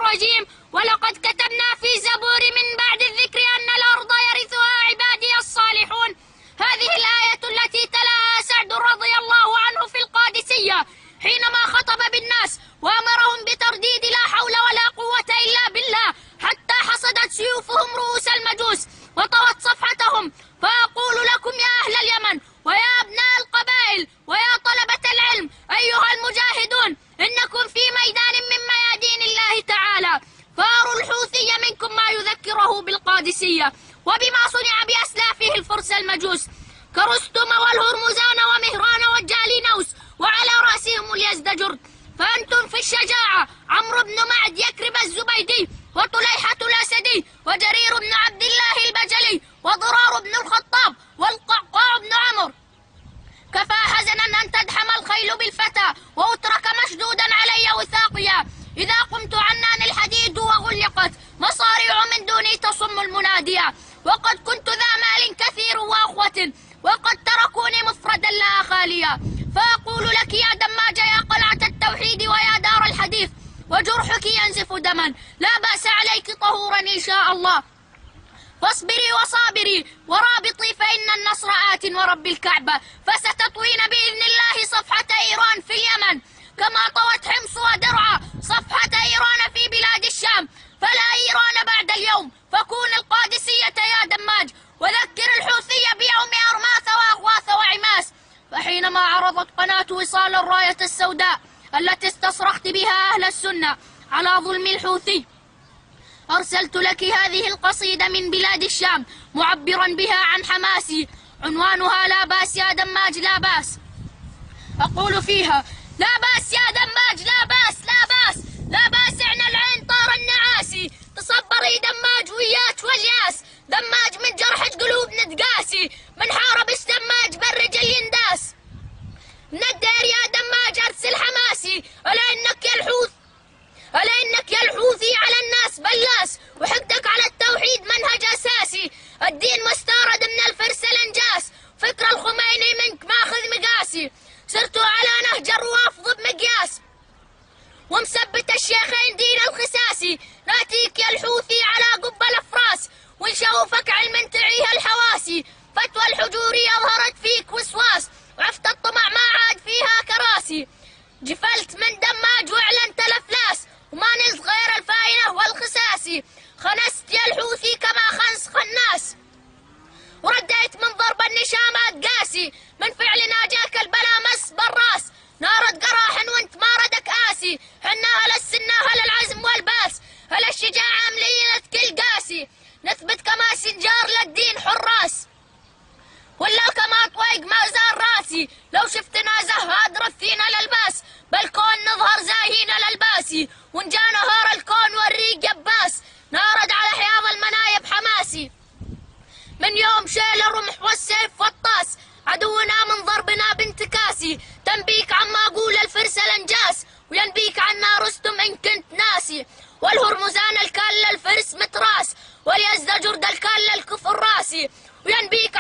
الرجيم. ولقد كتبنا في الزبور من بعد الذكر أن الأرض يرثها عبادي الصالحون. هذه الآية التي تلاها سعد رضي الله عنه في القادسية حينما خطب بالناس وأمرهم بترديد لا حول ولا قوة إلا بالله حتى حصدت سيوفهم رؤوس المجوس وطوت صفحتهم. فأقول لكم يا أهل اليمن ويا أبناء القبائل ويا طلبة العلم أيها المجاهدون، إنكم في ميدان من ميادين الله تعالى، فأروا الحوثي منكم ما يذكره بالقادسية وبما صنع بأسلافه الفرس المجوس كرستم والهرمزان ومهران والجالينوس وعلى رأسهم اليزدجرد. فأنتم في الشجاعة عمرو بن معد يكرب الزبيدي وطليحة الأسدي وجرير بن عبد الله البجلي وضرار بن الخطاب والقعقاع بن عمرو. كفى حزنا أن تدحم الخيل بالفتى وأترك مشدودا علي وثاقيا. إذا قمت عنان الحديد وغلقت مصاريع من دوني تصم المناديا. وقد كنت ذا مال كثير وأخوة وقد تركوني مفردا لا خاليا. فأقول لك يا دماج يا قلعة التوحيد ويا دار الحديث وجرحك ينزف دما لا بأس عليك طهورا إن شاء الله. فاصبري وصابري ورابطي فإن النصر آت ورب الكعبة. فستطوين بإذن الله صفحة إيران في اليمن كما طوت حمص ودرعا صفحة إيران في بلاد الشام. فلا إيران بعد اليوم فكون القادسية يا دماج وذكر الحوثي بيوم أرماث وأغواث وعماس. فحينما عرضت قناة وصال الراية السوداء التي استصرخت بها أهل السنة على ظلم الحوثي أرسلت لك هذه القصيدة من بلاد الشام معبرا بها عن حماسي. عنوانها لا بأس يا دماج لا بأس. أقول فيها لا بأس يا دماج لا بأس لا بأس لا بأس عن العين طار النعاسي. تصبري دماج وياك والياس دماج من جرح قلوبنا تقاسي. من حارب دماج بالرجل ينداس. من الدير يا دماج أرسل حماسي ألا إنك يا الحوثي على الناس بلاس وحقدك على التوحيد منهج أساسي. الدين مستورد من الفرس الانجاس فكر الخميني منك ماخذ مقاسي. سرت على نهج الروافض بمقياس ومثبت الشيخين دين الخساسي. ناتيك يا الحوثي على قب الأفراس وإن شغفك علم تعيها الحواسي. فتوى الحجورية ظهرت فيك وسواس وعفت الطمع ما عاد فيها كراسي. جفلت من دماج وإعلنت الأفلاس وما نلت غير الفاينة والخساسي. خنست يا الحوثي كما خنس خناس ورديت من ضرب النشامات قاسي. من فعل ناجاك البلا مس بالراس نارد قراح وانت ما ردك آسي. حنا هل السنة هل العزم والباس هل الشجاعة ملينة كل قاسي. نثبت كما سنجار للدين حراس ولا كما طويق ما زال راسي. لو شفتنا زهاد رثينا للباس بالكون نظهر زاهين للباسي. ونجا نهار الكون والريق جباس نارد على حياض المنايب حماسي. من يوم شيل الرمح والسيف والطاس عدونا من ضربنا بانتكاسي. تنبيك عما أقول الفرس الانجاس وينبيك عنا رستم إن كنت ناسي. والهرمزان الكال الفرس متراس واليزدجرد الكال الكفر راسي وينبيك